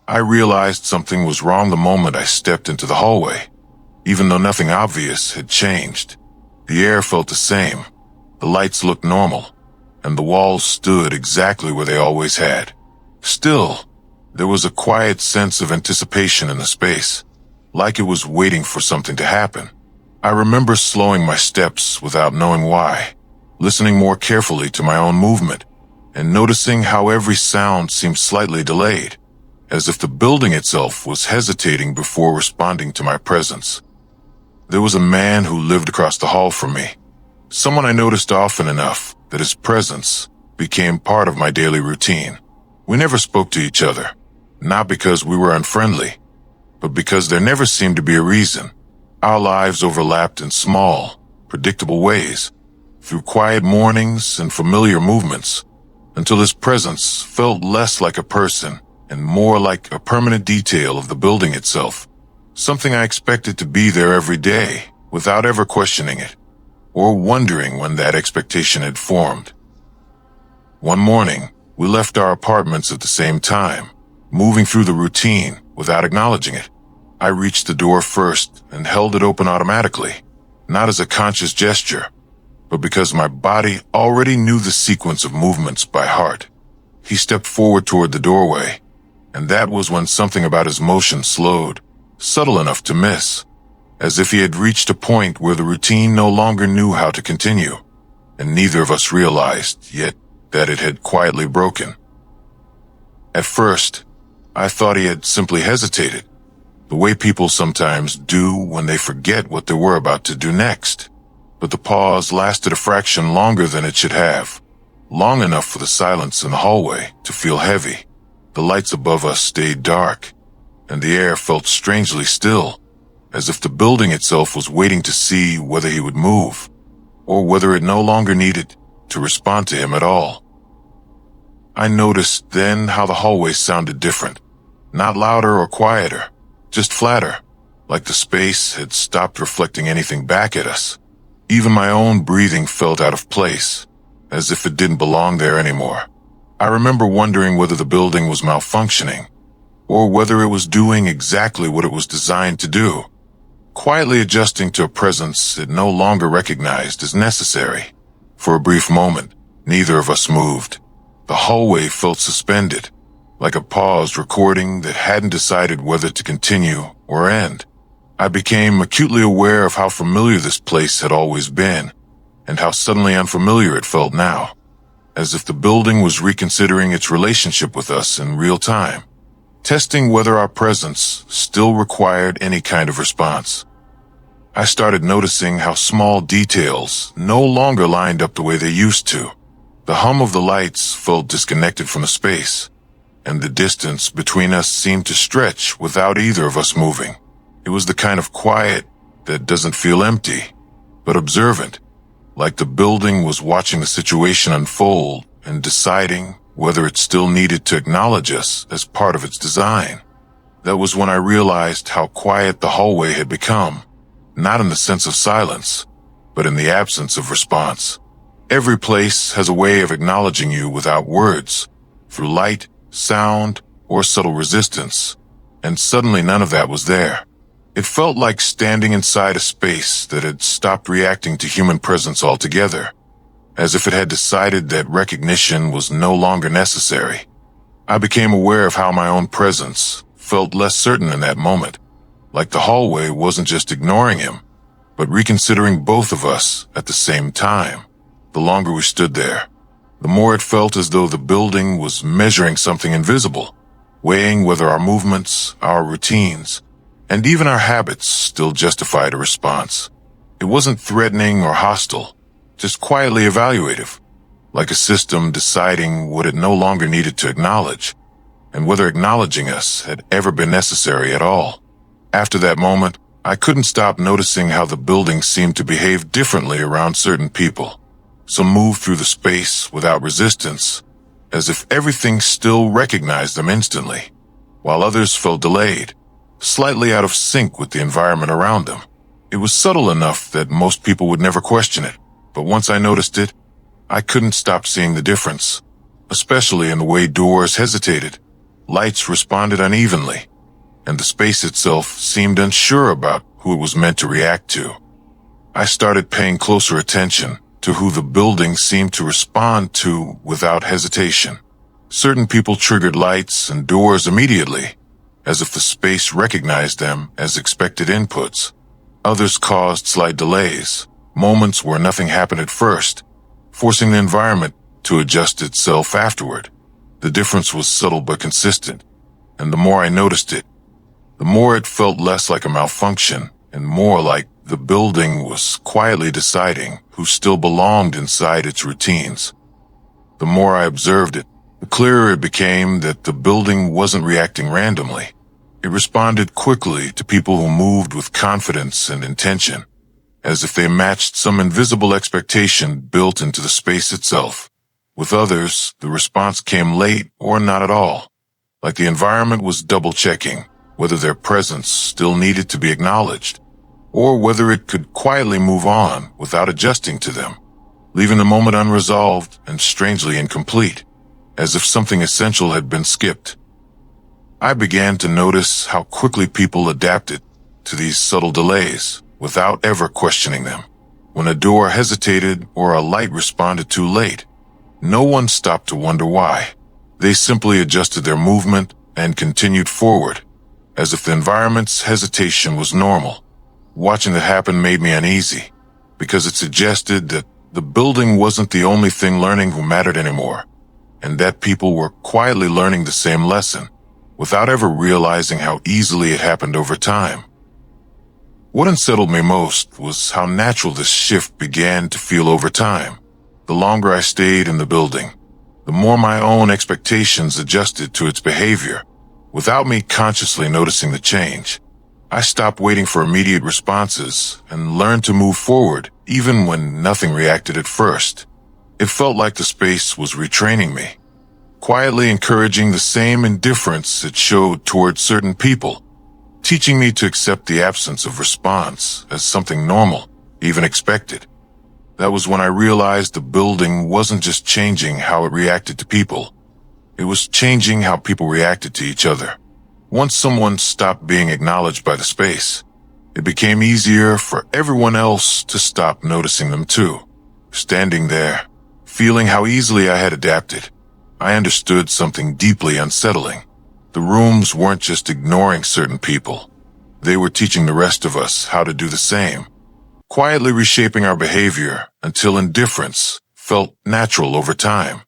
I realized something was wrong the moment I stepped into the hallway. Even though nothing obvious had changed, the air felt the same, the lights looked normal, and the walls stood exactly where they always had. Still, there was a quiet sense of anticipation in the space, like it was waiting for something to happen. I remember slowing my steps without knowing why, listening more carefully to my own movement, and noticing how every sound seemed slightly delayed, as if the building itself was hesitating before responding to my presence. There was a man who lived across the hall from me, someone I noticed often enough that his presence became part of my daily routine. We never spoke to each other, not because we were unfriendly, but because there never seemed to be a reason. Our lives overlapped in small, predictable ways, through quiet mornings and familiar movements, until his presence felt less like a person and more like a permanent detail of the building itself, something I expected to be there every day without ever questioning it, or wondering when that expectation had formed. One morning, we left our apartments at the same time, moving through the routine without acknowledging it. I reached the door first and held it open automatically, not as a conscious gesture, but because my body already knew the sequence of movements by heart. He stepped forward toward the doorway, and that was when something about his motion slowed, subtle enough to miss, as if he had reached a point where the routine no longer knew how to continue, and neither of us realized yet that it had quietly broken. At first, I thought he had simply hesitated, the way people sometimes do when they forget what they were about to do next. But the pause lasted a fraction longer than it should have, long enough for the silence in the hallway to feel heavy. The lights above us stayed dark, and the air felt strangely still, as if the building itself was waiting to see whether he would move, or whether it no longer needed to respond to him at all. I noticed then how the hallway sounded different, not louder or quieter, just flatter, like the space had stopped reflecting anything back at us. Even my own breathing felt out of place, as if it didn't belong there anymore. I remember wondering whether the building was malfunctioning, or whether it was doing exactly what it was designed to do, quietly adjusting to a presence it no longer recognized as necessary. For a brief moment, neither of us moved. The hallway felt suspended, like a paused recording that hadn't decided whether to continue or end. I became acutely aware of how familiar this place had always been, and how suddenly unfamiliar it felt now, as if the building was reconsidering its relationship with us in real time, testing whether our presence still required any kind of response. I started noticing how small details no longer lined up the way they used to. The hum of the lights felt disconnected from the space, and the distance between us seemed to stretch without either of us moving. It was the kind of quiet that doesn't feel empty, but observant, like the building was watching the situation unfold and deciding whether it still needed to acknowledge us as part of its design. That was when I realized how quiet the hallway had become, not in the sense of silence, but in the absence of response. Every place has a way of acknowledging you without words, through light, sound, or subtle resistance, and suddenly none of that was there. It felt like standing inside a space that had stopped reacting to human presence altogether, as if it had decided that recognition was no longer necessary. I became aware of how my own presence felt less certain in that moment, like the hallway wasn't just ignoring him, but reconsidering both of us at the same time. The longer we stood there, the more it felt as though the building was measuring something invisible, weighing whether our movements, our routines, and even our habits still justified a response. It wasn't threatening or hostile, just quietly evaluative, like a system deciding what it no longer needed to acknowledge, and whether acknowledging us had ever been necessary at all. After that moment, I couldn't stop noticing how the building seemed to behave differently around certain people. Some moved through the space without resistance, as if everything still recognized them instantly, while others felt delayed, slightly out of sync with the environment around them. It was subtle enough that most people would never question it, but once I noticed it, I couldn't stop seeing the difference, especially in the way doors hesitated, Lights responded unevenly, and the space itself seemed unsure about who it was meant to react to. I started paying closer attention to who the building seemed to respond to without hesitation. Certain people triggered lights and doors immediately, as if the space recognized them as expected inputs. Others caused slight delays, moments where nothing happened at first, forcing the environment to adjust itself afterward. The difference was subtle but consistent, and the more I noticed it, the more it felt less like a malfunction and more like the building was quietly deciding who still belonged inside its routines. The more I observed it, the clearer it became that the building wasn't reacting randomly. It responded quickly to people who moved with confidence and intention, as if they matched some invisible expectation built into the space itself. With others, the response came late or not at all, like the environment was double-checking whether their presence still needed to be acknowledged, or whether it could quietly move on without adjusting to them, leaving the moment unresolved and strangely incomplete, as if something essential had been skipped. I began to notice how quickly people adapted to these subtle delays without ever questioning them. When a door hesitated or a light responded too late, no one stopped to wonder why. They simply adjusted their movement and continued forward, as if the environment's hesitation was normal. Watching that happen made me uneasy, because it suggested that the building wasn't the only thing learning who mattered anymore, and that people were quietly learning the same lesson, without ever realizing how easily it happened over time. What unsettled me most was how natural this shift began to feel over time. The longer I stayed in the building, the more my own expectations adjusted to its behavior, without me consciously noticing the change. I stopped waiting for immediate responses and learned to move forward, even when nothing reacted at first. It felt like the space was retraining me, quietly encouraging the same indifference it showed toward certain people, teaching me to accept the absence of response as something normal, even expected. That was when I realized the building wasn't just changing how it reacted to people. It was changing how people reacted to each other. Once someone stopped being acknowledged by the space, it became easier for everyone else to stop noticing them too. Standing there, feeling how easily I had adapted, I understood something deeply unsettling. The rooms weren't just ignoring certain people. They were teaching the rest of us how to do the same, quietly reshaping our behavior until indifference felt natural over time.